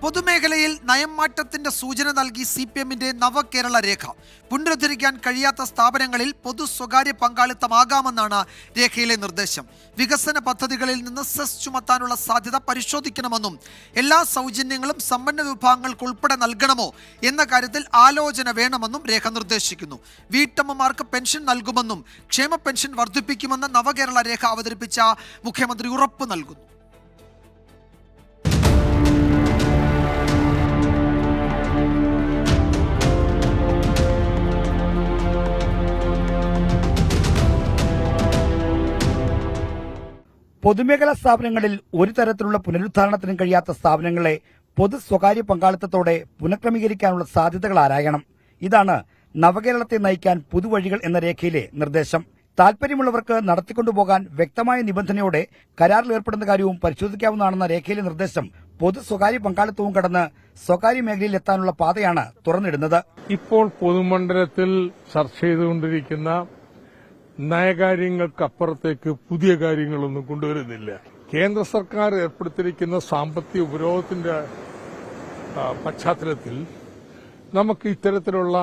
പൊതുമേഖലയിൽ നയം മാറ്റത്തിന്റെ സൂചന നൽകി CPM-ന്റെ നവകേരള രേഖ. പുനരുദ്ധരിക്കാൻ കഴിയാത്ത സ്ഥാപനങ്ങളിൽ പൊതു സ്വകാര്യ പങ്കാളിത്തമാകാമെന്നാണ് രേഖയിലെ നിർദ്ദേശം. വികസന പദ്ധതികളിൽ നിന്ന് സെസ് ചുമത്താനുള്ള സാധ്യത പരിശോധിക്കണമെന്നും എല്ലാ സൗജന്യങ്ങളും സമ്പന്ന വിഭാഗങ്ങൾക്ക് ഉൾപ്പെടെ നൽകണമോ എന്ന കാര്യത്തിൽ ആലോചന വേണമെന്നും രേഖ നിർദ്ദേശിക്കുന്നു. വീട്ടമ്മമാർക്ക് പെൻഷൻ നൽകുമെന്നും ക്ഷേമ പെൻഷൻ വർദ്ധിപ്പിക്കുമെന്ന് നവകേരള രേഖ അവതരിപ്പിച്ച മുഖ്യമന്ത്രി ഉറപ്പ് നൽകുന്നു. പൊതുമേഖലാ സ്ഥാപനങ്ങളിൽ ഒരു തരത്തിലുള്ള പുനരുദ്ധാരണത്തിനും കഴിയാത്ത സ്ഥാപനങ്ങളെ പൊതു സ്വകാര്യ പങ്കാളിത്തത്തോടെ പുനഃക്രമീകരിക്കാനുള്ള സാധ്യതകൾ ആരായണം. ഇതാണ് നവകേരളത്തെ നയിക്കാൻ പുതുവഴികൾ എന്ന രേഖയിലെ നിർദ്ദേശം. താൽപര്യമുള്ളവർക്ക് നടത്തിക്കൊണ്ടുപോകാൻ വ്യക്തമായ നിബന്ധനയോടെ കരാറിൽ ഏർപ്പെടുന്ന കാര്യവും പരിശോധിക്കാവുന്നതാണെന്ന രേഖയിലെ നിർദ്ദേശം പൊതു സ്വകാര്യ പങ്കാളിത്തവും കടന്ന് സ്വകാര്യ മേഖലയിൽ എത്താനുള്ള പാതയാണ് തുറന്നിടുന്നത്. ഇപ്പോൾ പൊതുമണ്ഡലത്തിൽ ചർച്ച ചെയ്തുകൊണ്ടിരിക്കുന്ന നയകാര്യങ്ങൾക്കപ്പുറത്തേക്ക് പുതിയ കാര്യങ്ങളൊന്നും കൊണ്ടുവരുന്നില്ല. കേന്ദ്ര സർക്കാർ ഏർപ്പെടുത്തിയിരിക്കുന്ന സാമ്പത്തിക ഉപരോധത്തിന്റെ പശ്ചാത്തലത്തിൽ നമുക്ക് ഇത്തരത്തിലുള്ള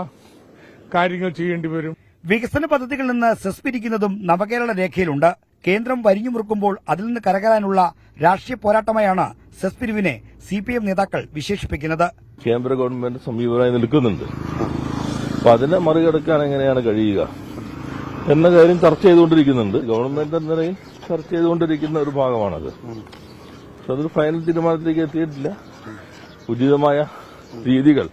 കാര്യങ്ങൾ ചെയ്യേണ്ടി വരും. വികസന പദ്ധതികളിൽ നിന്ന് സെസ് പിരിക്കുന്നതും നവകേരള രേഖയിലുണ്ട്. കേന്ദ്രം വരിഞ്ഞു മുറുക്കുമ്പോൾ അതിൽ നിന്ന് കരകയറാനുള്ള രാഷ്ട്രീയ പോരാട്ടമായാണ് സെസ് പിരിവിനെ CPM നേതാക്കൾ വിശേഷിപ്പിക്കുന്നത്. കേന്ദ്ര ഗവൺമെന്റ് സമീപമായി നിൽക്കുന്നുണ്ട്. അപ്പൊ അതിനെ മറികടക്കാൻ എങ്ങനെയാണ് കഴിയുക എന്ന കാര്യം ചർച്ച ചെയ്തുകൊണ്ടിരിക്കുന്നുണ്ട്. ഗവൺമെന്റ് എന്ന നിലയിൽ ചർച്ച ചെയ്തുകൊണ്ടിരിക്കുന്ന ഒരു ഭാഗമാണത്. പക്ഷെ അതൊരു ഫൈനൽ തീരുമാനത്തിലേക്ക് എത്തിയിട്ടില്ല. ഉചിതമായ രീതികൾ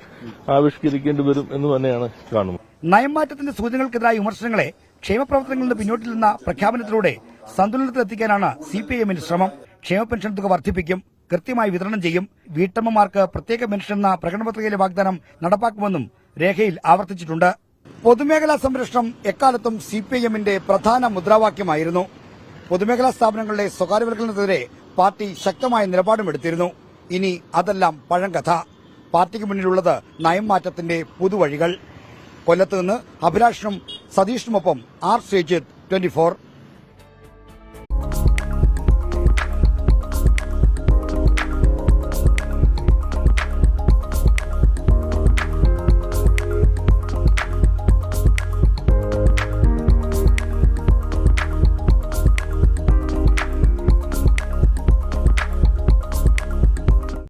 ആവിഷ്കരിക്കേണ്ടി വരും എന്ന് തന്നെയാണ് കാണുന്നത്. നയംമാറ്റത്തിന്റെ സൂചനകൾക്കെതിരായ വിമർശനങ്ങളെ ക്ഷേമപ്രവർത്തനങ്ങളിൽ നിന്ന് പിന്നോട്ടില്ലെന്ന പ്രഖ്യാപനത്തിലൂടെ സന്തുലനത്തിലെത്തിക്കാനാണ് CPM-ന്റെ ശ്രമം. ക്ഷേമ പെൻഷൻ തുക വർദ്ധിപ്പിക്കും, കൃത്യമായി വിതരണം ചെയ്യും, വീട്ടമ്മമാർക്ക് പ്രത്യേക പെൻഷൻ എന്ന പ്രകടനപത്രികയിലെ വാഗ്ദാനം നടപ്പാക്കുമെന്നും രേഖയിൽ ആവർത്തിച്ചിട്ടുണ്ട്. പൊതുമേഖലാ സംരക്ഷണം എക്കാലത്തും CPM-ന്റെ പ്രധാന മുദ്രാവാക്യമായിരുന്നു. പൊതുമേഖലാ സ്ഥാപനങ്ങളുടെ സ്വകാര്യവൽക്കരണത്തിനെതിരെ പാർട്ടി ശക്തമായ നിലപാടുമെടുത്തിരുന്നു. ഇനി അതെല്ലാം പഴങ്കഥ. പാർട്ടിക്ക് മുന്നിലുള്ളത് നയം മാറ്റത്തിന്റെ പുതുവഴികൾ. കൊല്ലത്ത് നിന്ന് അഭിലാഷിനും സതീഷിനുമൊപ്പം R. ശ്രീജിത്ത്, 24.